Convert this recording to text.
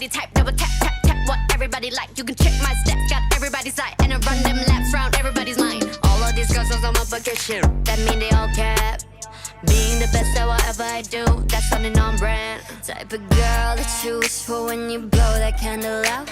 everybody type, double tap, tap, tap. What everybody like, you can check my steps. Got everybody's side, and I run them laps round everybody's mind. All of these girls on my bucket shit, that mean they all cap. Being the best at whatever I do, that's something on brand. Type of girl to choose for when you blow that candle out.